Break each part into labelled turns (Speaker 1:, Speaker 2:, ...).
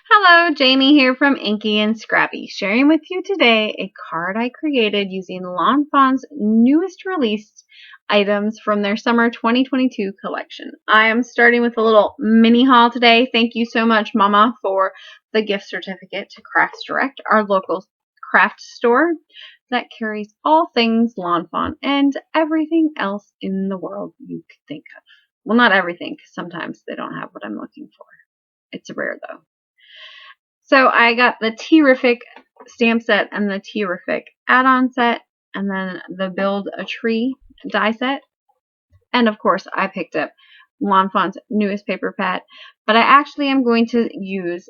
Speaker 1: Hello, Jamie here from Inky and Scrappy, sharing with you today a card I created using Lawn Fawn's newest released items from their summer 2022 collection. I am starting with a little mini haul today. Thank you so much, Mama, for the gift certificate to Crafts Direct, our local craft store that carries all things Lawn Fawn and everything else in the world you could think of. Well, not everything, because sometimes they don't have what I'm looking for. It's rare, though. So I got the Tea-rrific stamp set and the Tea-rrific add-on set, and then the Build a Tree die set. And of course, I picked up Lawn Fawn's newest paper pad, but I actually am going to use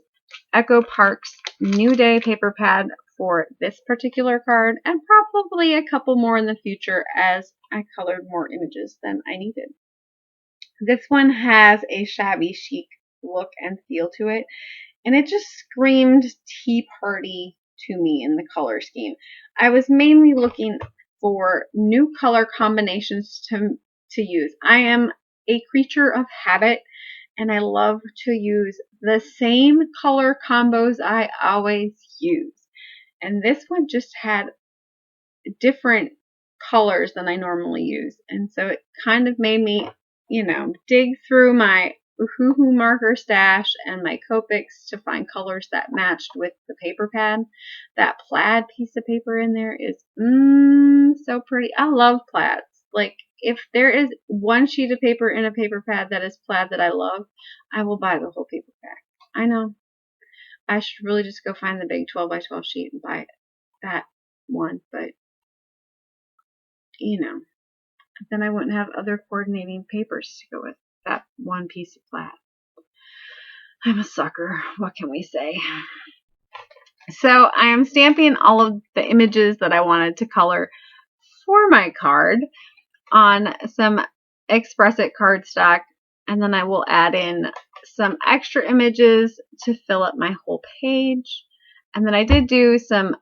Speaker 1: Echo Park's New Day paper pad for this particular card, and probably a couple more in the future as I colored more images than I needed. This one has a shabby chic look and feel to it. And it just screamed tea party to me in the color scheme. I was mainly looking for new color combinations to use. I am a creature of habit, and I love to use the same color combos I always use. And this one just had different colors than I normally use. And so it kind of made me, dig through my Hoo-hoo marker stash and my Copics to find colors that matched with the paper pad. That plaid piece of paper in there is so pretty. I love plaids. Like, if there is one sheet of paper in a paper pad that is plaid that I love, I will buy the whole paper pack. I know. I should really just go find the big 12 by 12 sheet and buy that one, but then I wouldn't have other coordinating papers to go with that one piece of plaid. I'm a sucker. What can we say? So I am stamping all of the images that I wanted to color for my card on some Express It cardstock, and then I will add in some extra images to fill up my whole page. And then I did do some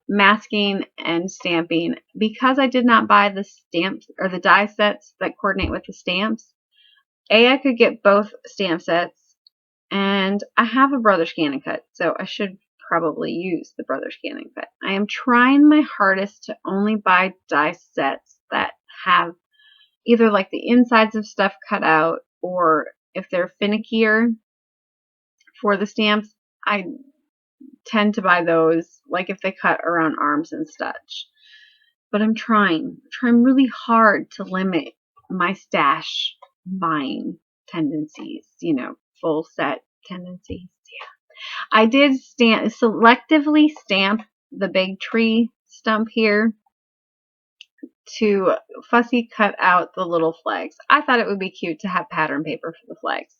Speaker 1: masking and stamping because I did not buy the stamps or the die sets that coordinate with the stamps. I could get both stamp sets, and I have a Brother Scan and Cut, so I should probably use the Brother Scan and Cut. I am trying my hardest to only buy die sets that have either like the insides of stuff cut out, or if they're finickier for the stamps, I tend to buy those, like if they cut around arms and such. But I'm trying really hard to limit my stash buying tendencies, full set tendencies. Yeah. I did selectively stamp the big tree stump here to fussy cut out the little flags. I thought it would be cute to have pattern paper for the flags.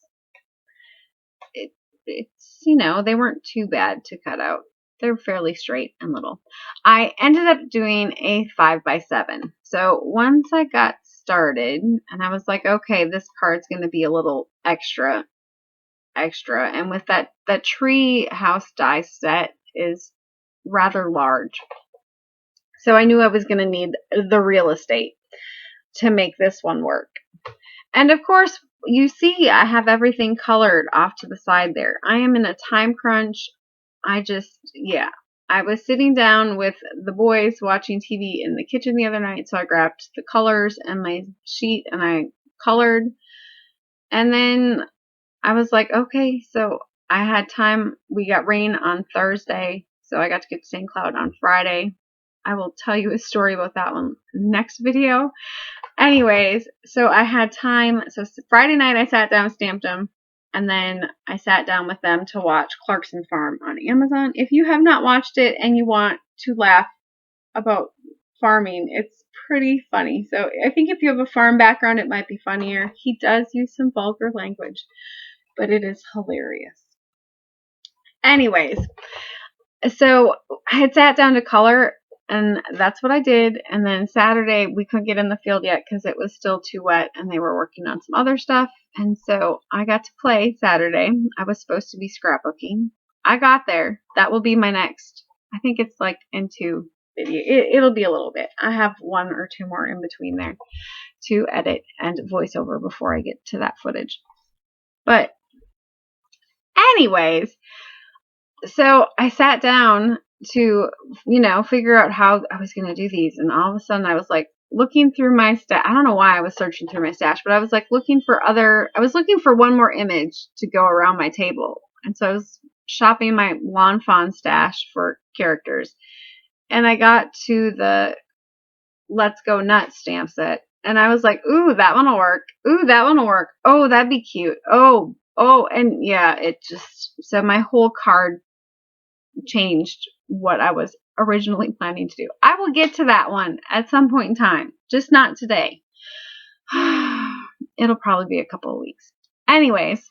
Speaker 1: It's, they weren't too bad to cut out. They're fairly straight and little. I ended up doing a 5x7. So once I got started, and I was like, okay, this card's going to be a little extra. And with that tree house die set is rather large. So I knew I was going to need the real estate to make this one work. And of course, you see I have everything colored off to the side there. I am in a time crunch. I was sitting down with the boys watching TV in the kitchen the other night, so I grabbed the colors and my sheet and I colored. And then I was like, okay, so I had time. We got rain on Thursday, so I got to get to St. Cloud on Friday. I will tell you a story about that one next video. Anyways, so I had time. So Friday night I sat down, stamped them, and then I sat down with them to watch Clarkson Farm on Amazon. If you have not watched it and you want to laugh about farming, it's pretty funny. So I think if you have a farm background, it might be funnier. He does use some vulgar language, but it is hilarious. Anyways, so I had sat down to color, and that's what I did. And then Saturday, we couldn't get in the field yet because it was still too wet and they were working on some other stuff. And so I got to play Saturday. I was supposed to be scrapbooking. I got there. That will be my next. I think it's like in 2 videos. It'll be a little bit. I have 1 or 2 more in between there to edit and voiceover before I get to that footage. But anyways, So I sat down to, figure out how I was going to do these. And all of a sudden I was like looking through my stash. I don't know why I was searching through my stash, but I was like I was looking for one more image to go around my table. And so I was shopping my Lawn Fawn stash for characters. And I got to the Let's Go Nuts stamp set. And I was like, ooh, that one will work. Ooh, that one will work. Oh, that'd be cute. Oh, and yeah, so my whole card changed what I was originally planning to do. I will get to that one at some point in time, just not today. It'll probably be a couple of weeks. Anyways,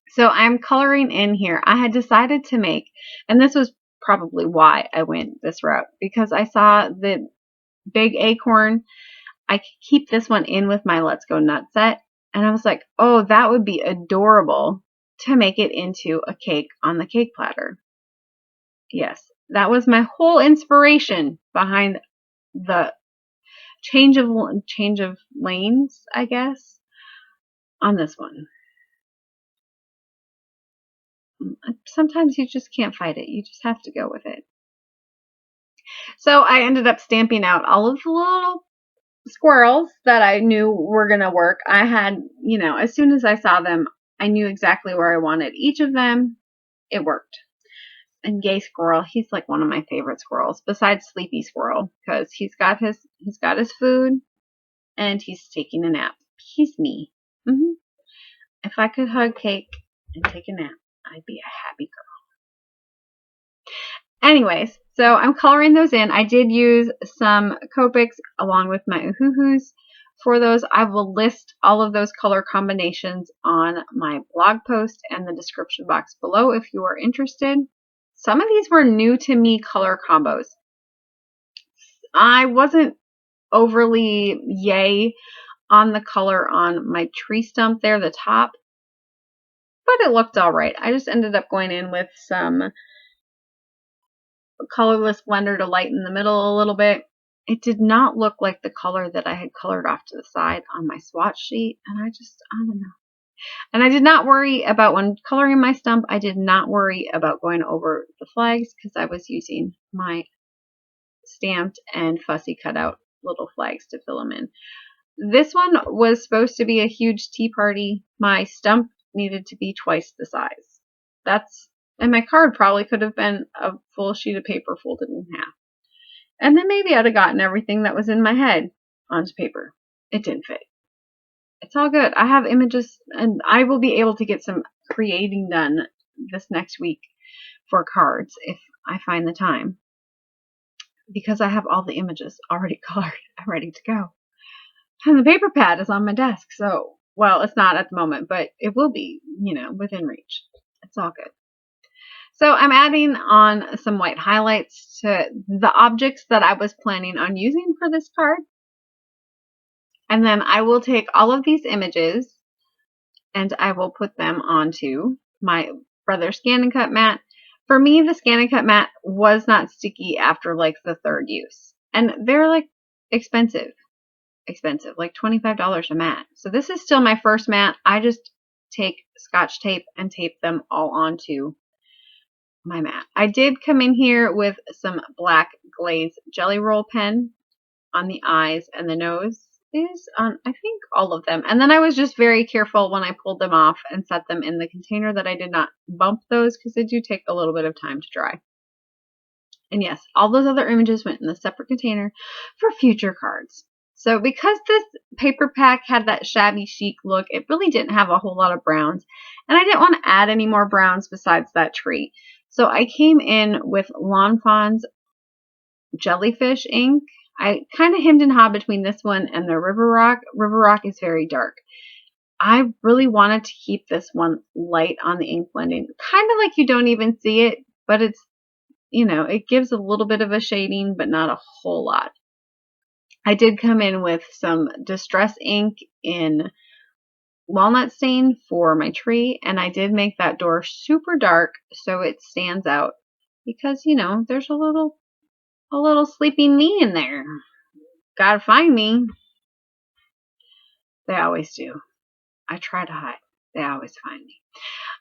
Speaker 1: so I'm coloring in here. I had decided to make, and this was probably why I went this route, because I saw the big acorn. I could keep this one in with my Let's Go Nut set. And I was like, oh, that would be adorable to make it into a cake on the cake platter. Yes, that was my whole inspiration behind the change of lanes, I guess, on this one. Sometimes you just can't fight it. You just have to go with it. So I ended up stamping out all of the little squirrels that I knew were going to work. I had, as soon as I saw them, I knew exactly where I wanted each of them. It worked. And Gay Squirrel, he's like one of my favorite squirrels, besides Sleepy Squirrel, because he's got his food and he's taking a nap. He's me. If I could hug cake and take a nap, I'd be a happy girl. Anyways, so I'm coloring those in. I did use some Copics along with my Uhuhus. For those, I will list all of those color combinations on my blog post and the description box below if you are interested. Some of these were new to me color combos. I wasn't overly yay on the color on my tree stump there, the top, but it looked all right. I just ended up going in with some colorless blender to lighten the middle a little bit. It did not look like the color that I had colored off to the side on my swatch sheet, and I don't know. And I did not worry about, when coloring my stump, I did not worry about going over the flags because I was using my stamped and fussy cutout little flags to fill them in. This one was supposed to be a huge tea party. My stump needed to be twice the size. And my card probably could have been a full sheet of paper folded in half. And then maybe I'd have gotten everything that was in my head onto paper. It didn't fit. It's all good. I have images, and I will be able to get some creating done this next week for cards if I find the time, because I have all the images already colored and ready to go. And the paper pad is on my desk, so, well, it's not at the moment, but it will be, within reach. It's all good. So I'm adding on some white highlights to the objects that I was planning on using for this card. And then I will take all of these images and I will put them onto my Brother Scan and Cut mat. For me, the Scan and Cut mat was not sticky after like the third use. And they're like expensive, like $25 a mat. So this is still my first mat. I just take Scotch tape and tape them all onto my mat. I did come in here with some black glaze jelly roll pen on the eyes, and the nose is on, I think, all of them. And then I was just very careful when I pulled them off and set them in the container that I did not bump those, because they do take a little bit of time to dry. And yes, all those other images went in a separate container for future cards. So because this paper pack had that shabby chic look, it really didn't have a whole lot of browns. And I didn't want to add any more browns besides that tree. So I came in with Lawn Fawn's Jellyfish ink. I kind of hemmed and hawed between this one and the River Rock. River Rock is very dark. I really wanted to keep this one light on the ink blending. Kind of like you don't even see it, but it's, it gives a little bit of a shading, but not a whole lot. I did come in with some Distress ink in Walnut Stain for my tree, and I did make that door super dark so it stands out, because, there's a little sleeping me in there. Gotta find me. They always do. I try to hide. They always find me.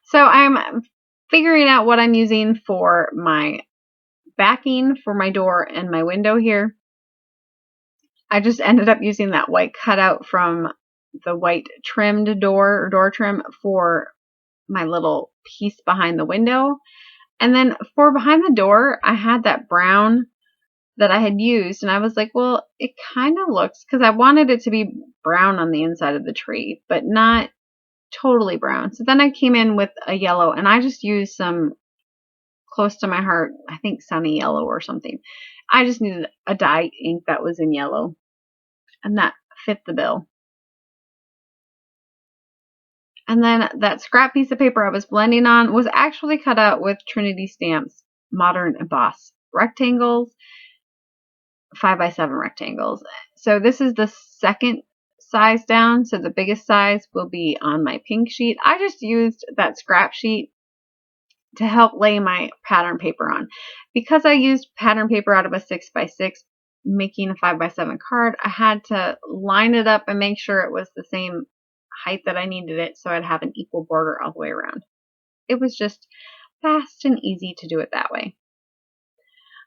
Speaker 1: So I'm figuring out what I'm using for my backing for my door and my window here. I just ended up using that white cutout from the white trimmed door or door trim for my little piece behind the window. And then for behind the door, I had that brown that I had used, and I was like, well, it kind of looks, because I wanted it to be brown on the inside of the tree, but not totally brown. So then I came in with a yellow, and I just used some close to my heart, I think Sunny Yellow or something. I just needed a dye ink that was in yellow, and that fit the bill. And then that scrap piece of paper I was blending on was actually cut out with Trinity Stamps Modern Emboss rectangles, 5x7 rectangles. So this is the second size down, so the biggest size will be on my pink sheet. I just used that scrap sheet to help lay my pattern paper on. Because I used pattern paper out of a 6x6 making a 5x7 card, I had to line it up and make sure it was the same height that I needed it, so I'd have an equal border all the way around. It was just fast and easy to do it that way.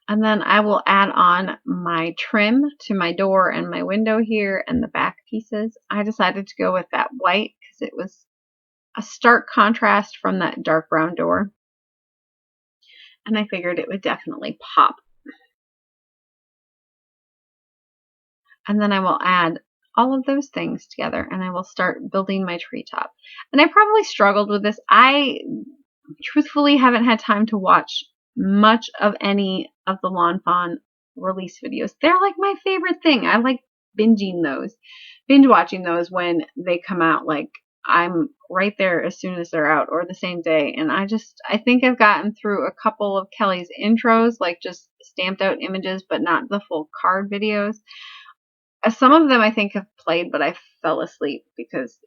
Speaker 1: And then I will add on my trim to my door and my window here and the back pieces. I decided to go with that white because it was a stark contrast from that dark brown door. And I figured it would definitely pop. And then I will add all of those things together and I will start building my treetop. And I probably struggled with this. I truthfully haven't had time to watch much of any of the Lawn Fawn release videos. They're like my favorite thing. I like binge watching those when they come out. Like I'm right there as soon as they're out or the same day. And I think I've gotten through a couple of Kelly's intros, like just stamped out images, but not the full card videos. Some of them I think have played, but I fell asleep because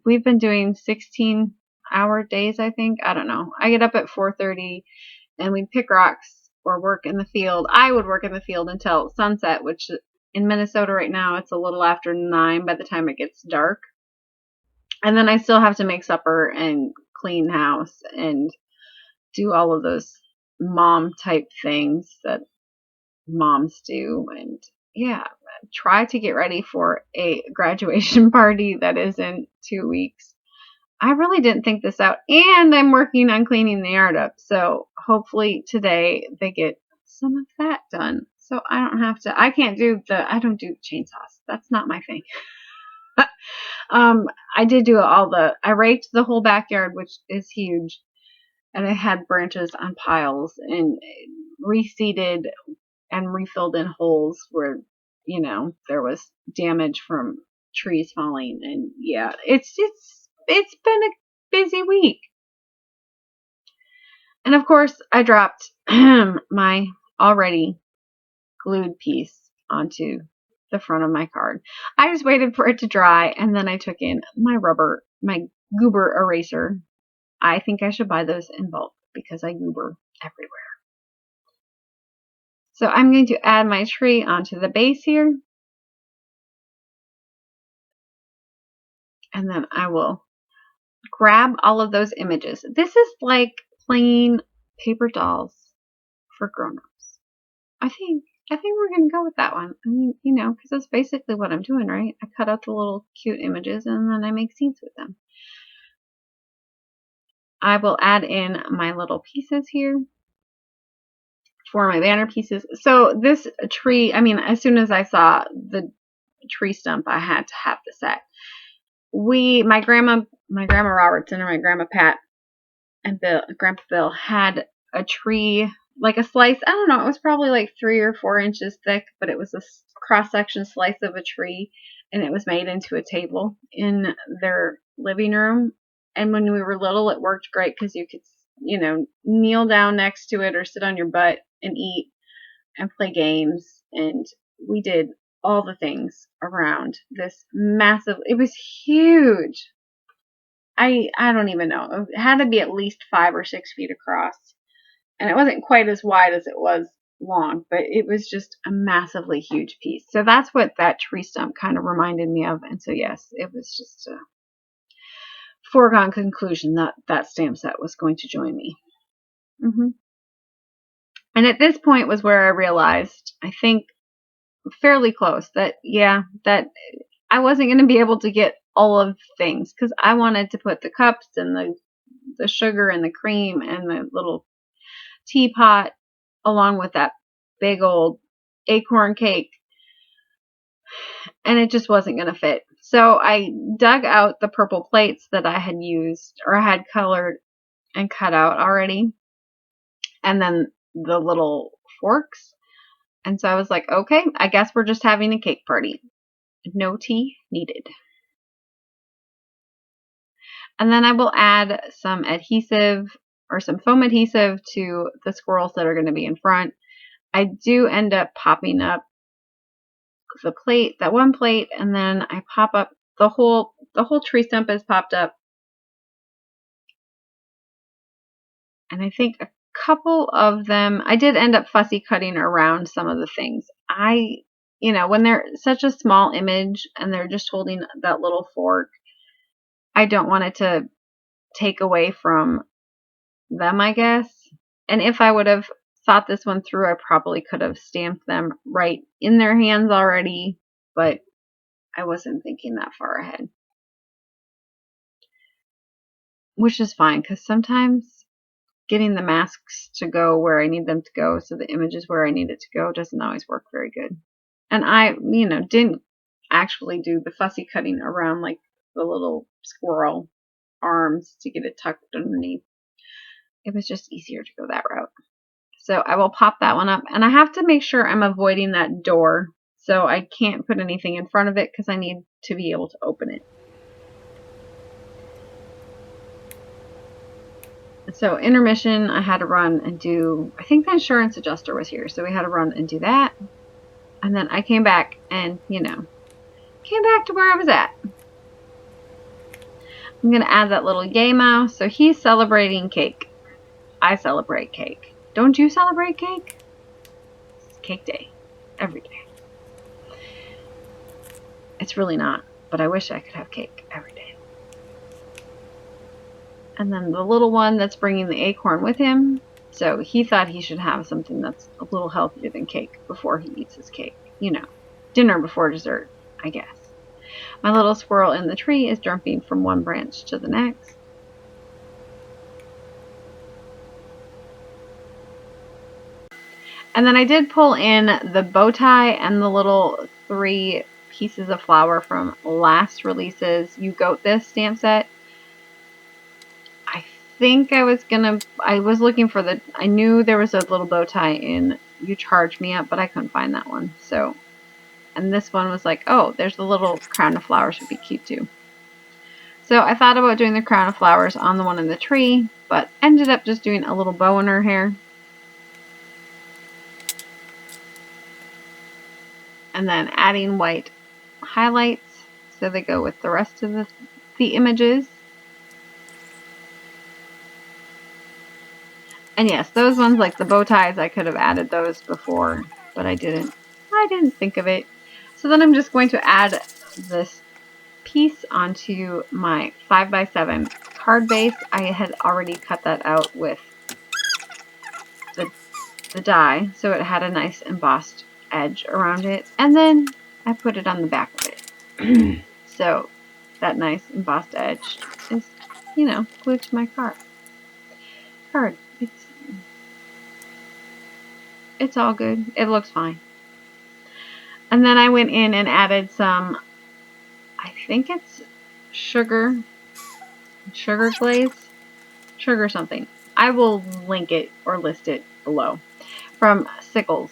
Speaker 1: we've been doing 16-hour days, I think. I don't know. I get up at 4:30 and we'd pick rocks or work in the field. I would work in the field until sunset, which in Minnesota right now, it's a little after 9 by the time it gets dark. And then I still have to make supper and clean house and do all of those mom type things that moms do. And yeah, try to get ready for a graduation party that is in 2 weeks. I really didn't think this out, and I'm working on cleaning the yard up, so hopefully today they get some of that done, so I don't have to. I don't do chainsaws. That's not my thing. I did do I raked the whole backyard, which is huge, and I had branches on piles and reseeded and refilled in holes where, there was damage from trees falling. And yeah, it's been a busy week. And of course, I dropped my already glued piece onto the front of my card. I just waited for it to dry, and then I took in my goober eraser. I think I should buy those in bulk because I goober everywhere. So I'm going to add my tree onto the base here. And then I will grab all of those images. This is like playing paper dolls for grown-ups. I think we're going to go with that one. I mean, because that's basically what I'm doing, right? I cut out the little cute images and then I make scenes with them. I will add in my little pieces here for my banner pieces. So this tree, as soon as I saw the tree stump, I had to have the set. My grandma Robertson and my grandma Pat and Grandpa Bill had a tree, like a slice. I don't know. It was probably like 3 or 4 inches thick, but it was a cross-section slice of a tree, and it was made into a table in their living room. And when we were little, it worked great because you could, kneel down next to it or sit on your butt and eat and play games. And we did all the things around this massive, it was huge. I don't even know. It had to be at least 5 or 6 feet across. And it wasn't quite as wide as it was long, but it was just a massively huge piece. So that's what that tree stump kind of reminded me of. And so yes, it was just foregone conclusion that that stamp set was going to join me. And at this point was where I realized, I think fairly close, that that I wasn't going to be able to get all of things, because I wanted to put the cups and the sugar and the cream and the little teapot along with that big old acorn cake, and it just wasn't going to fit. So I dug out the purple plates that I had used or had colored and cut out already, and then the little forks. And so I was like, okay, I guess we're just having a cake party. No tea needed. And then I will add some adhesive or some foam adhesive to the squirrels that are going to be in front. I do end up popping up the plate, that one plate, and then I pop up the whole tree stump is popped up. And I think a couple of them, I did end up fussy cutting around some of the things. When they're such a small image and they're just holding that little fork, I don't want it to take away from them, I guess. And if I would have thought this one through, I probably could have stamped them right in their hands already, but I wasn't thinking that far ahead. Which is fine, because sometimes getting the masks to go where I need them to go, so the image is where I need it to go, doesn't always work very good. And I, didn't actually do the fussy cutting around like the little squirrel arms to get it tucked underneath. It was just easier to go that route. So I will pop that one up, and I have to make sure I'm avoiding that door. So I can't put anything in front of it because I need to be able to open it. So intermission, I had to run and do, I think the insurance adjuster was here, so we had to run and do that. And then I came back and, came back to where I was at. I'm going to add that little yay mouse. So he's celebrating cake. I celebrate cake. Don't you celebrate cake? It's cake day. Every day. It's really not, but I wish I could have cake every day. And then the little one that's bringing the acorn with him. So he thought he should have something that's a little healthier than cake before he eats his cake. Dinner before dessert, I guess. My little squirrel in the tree is jumping from one branch to the next. And then I did pull in the bow tie and the little 3 pieces of flower from last release's You Goat This stamp set. I think I was looking for I knew there was a little bow tie in You Charge Me Up, but I couldn't find that one. So, and this one was like, oh, there's the little crown of flowers, would be cute too. So I thought about doing the crown of flowers on the one in the tree, but ended up just doing a little bow in her hair. And then adding white highlights so they go with the rest of the images. And yes, those ones like the bow ties, I could have added those before, but I didn't think of it. So then I'm just going to add this piece onto my 5x7 card base. I had already cut that out with the die, so it had a nice embossed edge around it. And then I put it on the back of it. So that nice embossed edge is, glued to my card. It's all good. It looks fine. And then I went in and added some, I think it's sugar glaze, sugar something. I will link it or list it below, from Sickles.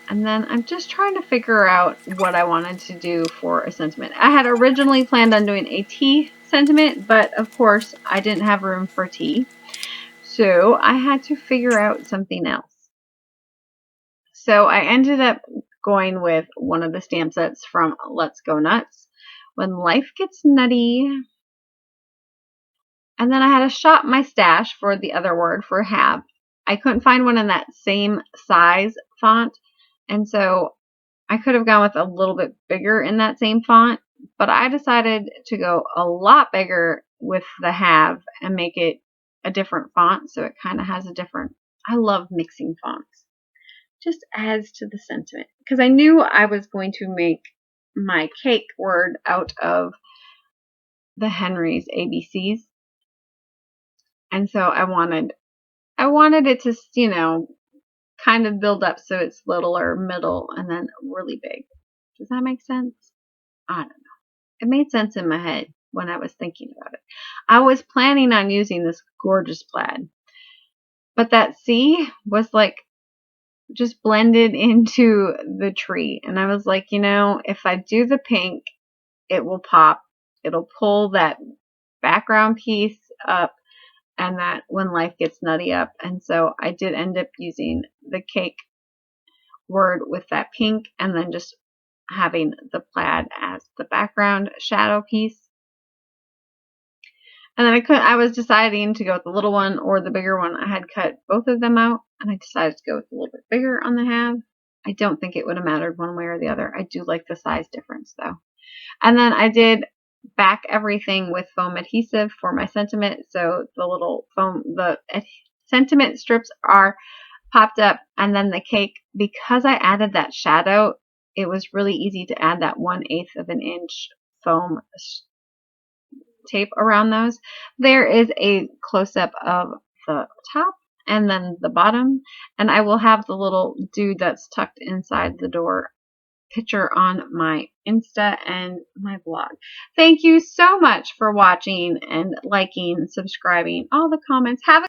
Speaker 1: And then I'm just trying to figure out what I wanted to do for a sentiment. I had originally planned on doing a tea sentiment, but of course I didn't have room for tea. So I had to figure out something else. So I ended up going with one of the stamp sets from Let's Go Nuts, When Life Gets Nutty. And then I had to shop my stash for the other word for have. I couldn't find one in that same size font, and so I could have gone with a little bit bigger in that same font, but I decided to go a lot bigger with the have and make it a different font, so it kind of has a different, I love mixing fonts. Just adds to the sentiment, because I knew I was going to make my cake word out of the Henry's ABCs, and so I wanted it to, you know, kind of build up so it's littler, middle, and then really big. Does that make sense? I don't know. It made sense in my head when I was thinking about it. I was planning on using this gorgeous plaid, but that C was like just blended into the tree. And I was like, you know, if I do the pink, it will pop. It'll pull that background piece up, and that When Life Gets Nutty up. And so I did end up using the cake word with that pink, and then just having the plaid as the background shadow piece. And then I was deciding to go with the little one or the bigger one. I had cut both of them out, and I decided to go with a little bit bigger on the have. I don't think it would have mattered one way or the other. I do like the size difference though. And then I did back everything with foam adhesive for my sentiment. So the little foam, the sentiment strips are popped up, and then the cake, because I added that shadow, it was really easy to add that 1/8 of an inch foam tape around those. There is a close-up of the top and then the bottom, and I will have the little dude that's tucked inside the door picture on my Insta and my blog. Thank you so much for watching and liking, subscribing, all the comments. Have a